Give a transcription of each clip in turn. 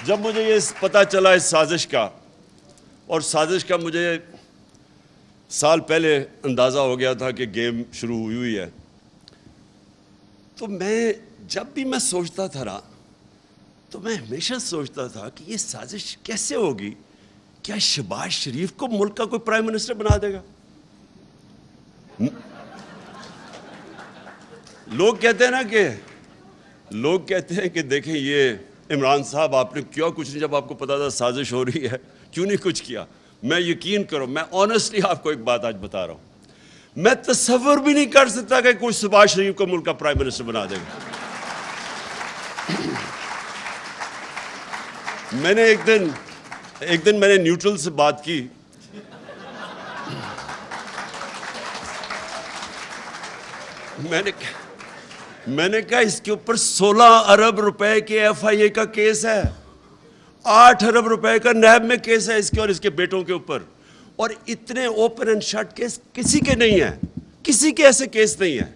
جب مجھے یہ پتہ چلا اس سازش کا، اور سازش کا مجھے سال پہلے اندازہ ہو گیا تھا کہ گیم شروع ہوئی ہے، تو میں جب بھی میں سوچتا تھا نا، تو میں ہمیشہ سوچتا تھا کہ یہ سازش کیسے ہوگی؟ کیا شہباز شریف کو ملک کا کوئی پرائم منسٹر بنا دے گا؟ لوگ کہتے ہیں کہ دیکھیں یہ عمران صاحب آپ نے کیا کچھ نہیں، جب آپ کو پتا تھا سازش ہو رہی ہے کیوں نہیں کچھ کیا؟ میں یقین کرو، میں آنیسٹلی آپ کو ایک بات آج بتا رہا ہوں، میں تصور بھی نہیں کر سکتا کہ کوئی شہباز شریف کو ملک کا پرائم منسٹر بنا دے گا۔ میں نے ایک دن میں نے نیوٹرل سے بات کی، میں نے کہا اس کے اوپر 16 ارب روپے کے ایف آئی اے کا کیس ہے، 8 ارب روپے کا نیب میں کیس ہے اس کے اور اس کے بیٹوں کے اوپر، اور اتنے اوپن اینڈ شٹ کیس کسی کے نہیں ہیں، کسی کے ایسے کیس نہیں ہیں۔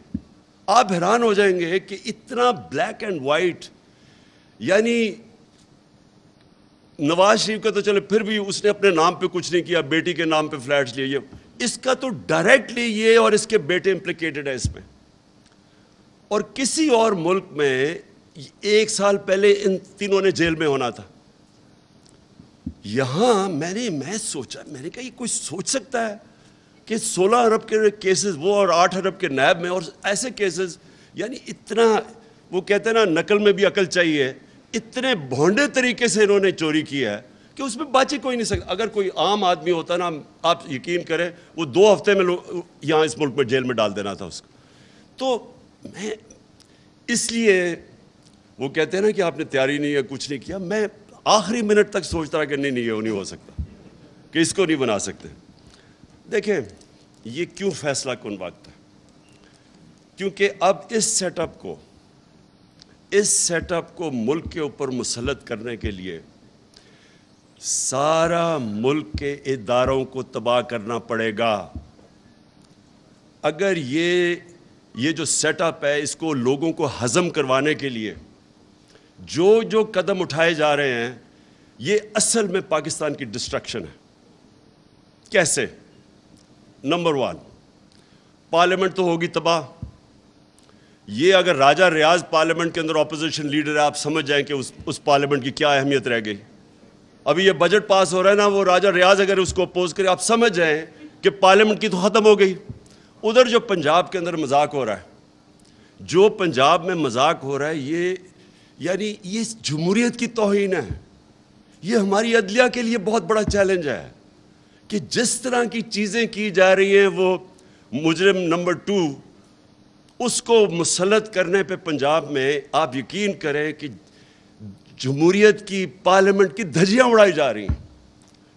آپ حیران ہو جائیں گے کہ اتنا بلیک اینڈ وائٹ، یعنی نواز شریف کا تو چلے پھر بھی اس نے اپنے نام پہ کچھ نہیں کیا، بیٹی کے نام پہ فلیٹس لیے، اس کا تو ڈائریکٹلی یہ اور اس کے بیٹے امپلیکیٹڈ ہے اس میں۔ اور کسی اور ملک میں 1 سال پہلے ان تینوں نے جیل میں ہونا تھا۔ یہاں میں سوچا، میں نے کہا یہ کوئی سوچ سکتا ہے کہ 16 ارب کے کیسز وہ اور 8 ارب کے نیب میں، اور ایسے کیسز، یعنی اتنا، وہ کہتے ہیں نا نقل میں بھی عقل چاہیے، اتنے بھونڈے طریقے سے انہوں نے چوری کیا ہے کہ اس میں بچ ہی کوئی نہیں سکتا۔ اگر کوئی عام آدمی ہوتا نا، آپ یقین کریں وہ 2 ہفتے میں یہاں اس ملک میں جیل میں ڈال دینا تھا اس کو۔ تو میں اس لیے، وہ کہتے ہیں نا کہ آپ نے تیاری نہیں ہے، کچھ نہیں کیا، میں آخری منٹ تک سوچتا رہا کہ نہیں یہ نہیں ہو سکتا، کہ اس کو نہیں بنا سکتے۔ دیکھیں یہ کیوں فیصلہ کن وقت ہے؟ کیونکہ اب اس سیٹ اپ کو ملک کے اوپر مسلط کرنے کے لیے سارا ملک کے اداروں کو تباہ کرنا پڑے گا۔ اگر یہ جو سیٹ اپ ہے، اس کو لوگوں کو ہضم کروانے کے لیے جو قدم اٹھائے جا رہے ہیں، یہ اصل میں پاکستان کی ڈسٹرکشن ہے۔ کیسے؟ نمبر 1، پارلیمنٹ تو ہوگی تباہ۔ یہ اگر راجہ ریاض پارلیمنٹ کے اندر اپوزیشن لیڈر ہے، آپ سمجھ جائیں کہ اس پارلیمنٹ کی کیا اہمیت رہ گئی۔ ابھی یہ بجٹ پاس ہو رہا ہے نا، وہ راجہ ریاض اگر اس کو اپوز کرے، آپ سمجھ جائیں کہ پارلیمنٹ کی تو ختم ہو گئی۔ ادھر جو پنجاب کے اندر مذاق ہو رہا ہے، جو پنجاب میں مذاق ہو رہا ہے، یہ جمہوریت کی توہین ہے۔ یہ ہماری عدلیہ کے لیے بہت بڑا چیلنج ہے کہ جس طرح کی چیزیں کی جا رہی ہیں، وہ مجرم نمبر 2 اس کو مسلط کرنے پہ پنجاب میں آپ یقین کریں کہ جمہوریت کی پارلیمنٹ کی دھجیاں اڑائی جا رہی ہیں۔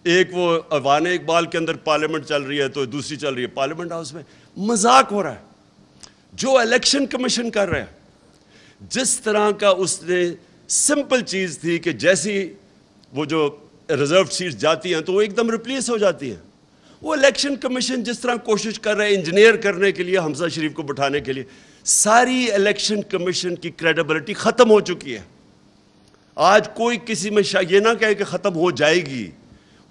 ایک وہ ایوان اقبال کے اندر پارلیمنٹ چل رہی ہے، تو دوسری چل رہی ہے پارلیمنٹ ہاؤس میں، مذاق ہو رہا ہے۔ جو الیکشن کمیشن کر رہا ہے، جس طرح کا اس نے سمپل چیز تھی کہ جیسی وہ جو ریزرو سیٹس جاتی ہیں تو وہ ایک دم ریپلیس ہو جاتی ہیں، وہ الیکشن کمیشن جس طرح کوشش کر رہے ہیں انجینئر کرنے کے لیے حمزہ شریف کو بٹھانے کے لیے، ساری الیکشن کمیشن کی کریڈیبلٹی ختم ہو چکی ہے۔ آج کوئی کسی میں یہ نہ کہے کہ ختم ہو جائے گی،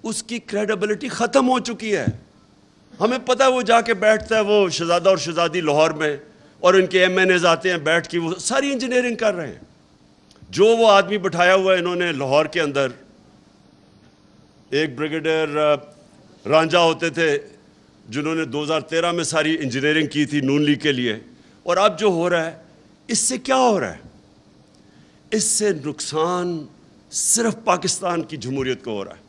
اس کی کریڈیبلٹی ختم ہو چکی ہے۔ ہمیں پتہ ہے وہ جا کے بیٹھتا ہے، وہ شہزادہ اور شہزادی لاہور میں، اور ان کے ایم این ایز آتے ہیں بیٹھ کے، وہ ساری انجینئرنگ کر رہے ہیں۔ جو وہ آدمی بٹھایا ہوا ہے انہوں نے لاہور کے اندر، ایک بریگیڈیئر رانجھا ہوتے تھے جنہوں نے 2013 میں ساری انجینئرنگ کی تھی نون لیگ کے لیے، اور اب جو ہو رہا ہے، اس سے کیا ہو رہا ہے؟ اس سے نقصان صرف پاکستان کی جمہوریت کو ہو رہا ہے۔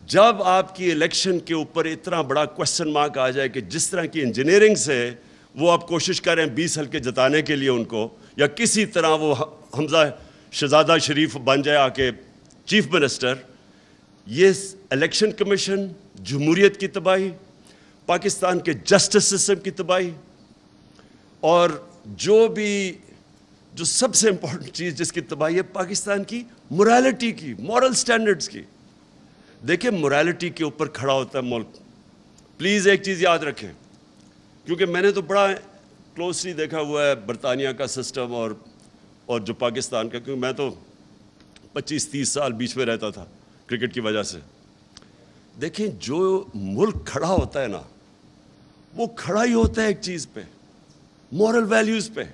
جب آپ کی الیکشن کے اوپر اتنا بڑا کوسچن مارک آ جائے کہ جس طرح کی انجینئرنگ سے وہ آپ کوشش کریں 20 حلقے جتانے کے لیے ان کو، یا کسی طرح وہ حمزہ شہزادہ شریف بن جائے آ کے چیف منسٹر، یہ الیکشن کمیشن، جمہوریت کی تباہی، پاکستان کے جسٹس سسٹم کی تباہی، اور جو سب سے امپورٹنٹ چیز جس کی تباہی ہے، پاکستان کی مورالٹی کی، مورل سٹینڈرڈز کی۔ دیکھیں موریلٹی کے اوپر کھڑا ہوتا ہے ملک۔ پلیز ایک چیز یاد رکھیں، کیونکہ میں نے تو بڑا کلوزلی دیکھا ہوا ہے برطانیہ کا سسٹم اور جو پاکستان کا، کیونکہ میں تو 25-30 سال بیچ میں رہتا تھا کرکٹ کی وجہ سے. دیکھیں جو ملک کھڑا ہوتا ہے نا وہ کھڑا ہی ہوتا ہے ایک چیز پہ, مورل ویلیوز پہ.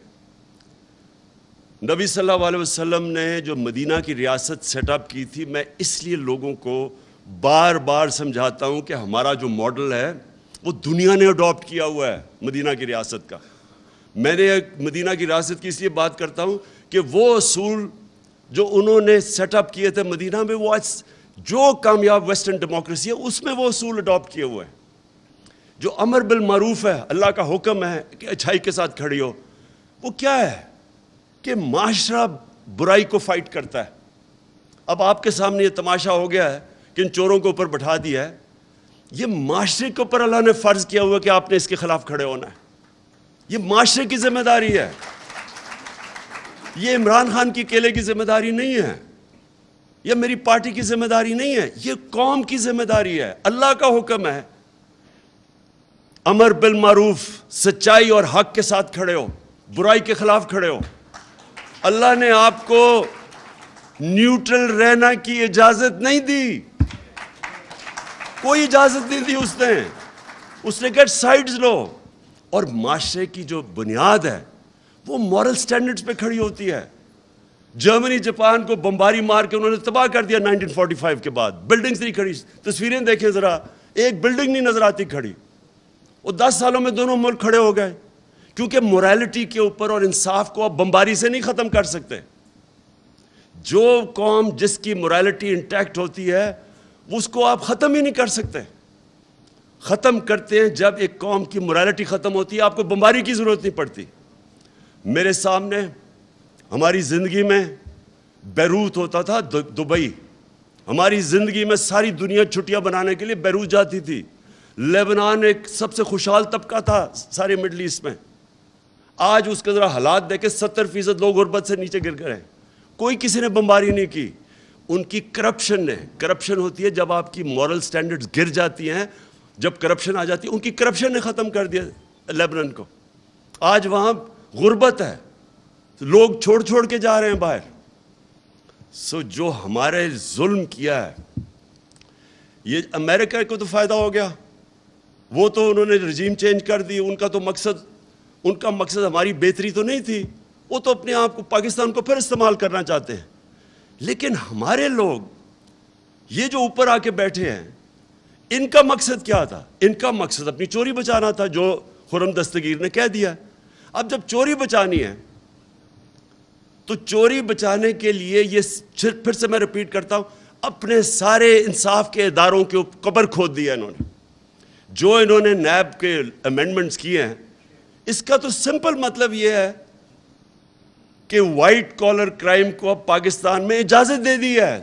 نبی صلی اللہ علیہ وسلم نے جو مدینہ کی ریاست سیٹ اپ کی تھی, میں اس لیے لوگوں کو بار بار سمجھاتا ہوں کہ ہمارا جو ماڈل ہے وہ دنیا نے اڈاپٹ کیا ہوا ہے مدینہ کی ریاست کا. میں نے مدینہ کی ریاست کی اس لیے بات کرتا ہوں کہ وہ اصول جو انہوں نے سیٹ اپ کیے تھے مدینہ میں, وہ جو کامیاب ویسٹرن ڈیموکریسی ہے اس میں وہ اصول اڈاپٹ کیے ہوئے ہیں. جو امر بالمعروف ہے, اللہ کا حکم ہے کہ اچھائی کے ساتھ کھڑی ہو, وہ کیا ہے کہ معاشرہ برائی کو فائٹ کرتا ہے. اب آپ کے سامنے یہ تماشا ہو گیا ہے کہ ان چوروں کو اوپر بٹھا دیا ہے. یہ معاشرے کے اوپر اللہ نے فرض کیا ہوا کہ آپ نے اس کے خلاف کھڑے ہونا ہے. یہ معاشرے کی ذمہ داری ہے, یہ عمران خان کی اکیلے کی ذمہ داری نہیں ہے, یہ میری پارٹی کی ذمہ داری نہیں ہے, یہ قوم کی ذمہ داری ہے. اللہ کا حکم ہے امر بالمعروف, سچائی اور حق کے ساتھ کھڑے ہو, برائی کے خلاف کھڑے ہو. اللہ نے آپ کو نیوٹرل رہنا کی اجازت نہیں دی, کوئی اجازت نہیں دی اس نے کہا سائیڈز لو. اور معاشرے کی جو بنیاد ہے وہ مورل سٹینڈرڈز پہ کھڑی ہوتی ہے. جرمنی جاپان کو بمباری مار کے انہوں نے تباہ کر دیا 1945 کے بعد. بلڈنگز نہیں کھڑی, تصویریں دیکھیں ذرا, ایک بلڈنگ نہیں نظر آتی کھڑی. وہ 10 سالوں میں دونوں ملک کھڑے ہو گئے, کیونکہ موریلٹی کے اوپر اور انصاف کو آپ بمباری سے نہیں ختم کر سکتے. جو قوم جس کی موریلٹی انٹیکٹ ہوتی ہے اس کو آپ ختم ہی نہیں کر سکتے. ختم کرتے ہیں جب ایک قوم کی موریلٹی ختم ہوتی ہے, آپ کو بمباری کی ضرورت نہیں پڑتی. میرے سامنے ہماری زندگی میں بیروت ہوتا تھا, دبئی. ہماری زندگی میں ساری دنیا چھٹیاں بنانے کے لیے بیروت جاتی تھی. لیبنان ایک سب سے خوشحال طبقہ تھا سارے مڈل ایسٹ میں. آج اس کے ذرا حالات دیکھیں, 70% لوگ غربت سے نیچے گر گئے. کوئی کسی نے بمباری نہیں کی. ان کی کرپشن ہوتی ہے جب آپ کی مورل سٹینڈرڈز گر جاتی ہیں, جب کرپشن آ جاتی ہے. ان کی کرپشن نے ختم کر دیا لیبنان کو. آج وہاں غربت ہے, لوگ چھوڑ کے جا رہے ہیں باہر. جو ہمارے ظلم کیا ہے, یہ امریکہ کو تو فائدہ ہو گیا, وہ تو انہوں نے رجیم چینج کر دی. ان کا مقصد ہماری بہتری تو نہیں تھی, وہ تو اپنے آپ کو پاکستان کو پھر استعمال کرنا چاہتے ہیں. لیکن ہمارے لوگ یہ جو اوپر آ کے بیٹھے ہیں, ان کا مقصد کیا تھا؟ ان کا مقصد اپنی چوری بچانا تھا, جو خرم دستگیر نے کہہ دیا. اب جب چوری بچانی ہے تو چوری بچانے کے لیے یہ پھر سے میں ریپیٹ کرتا ہوں, اپنے سارے انصاف کے اداروں کے قبر کھود دیا انہوں نے. جو انہوں نے نیب کے امینڈمنٹس کیے ہیں, اس کا تو سمپل مطلب یہ ہے کہ وائٹ کالر کرائم کو اب پاکستان میں اجازت دے دی ہے.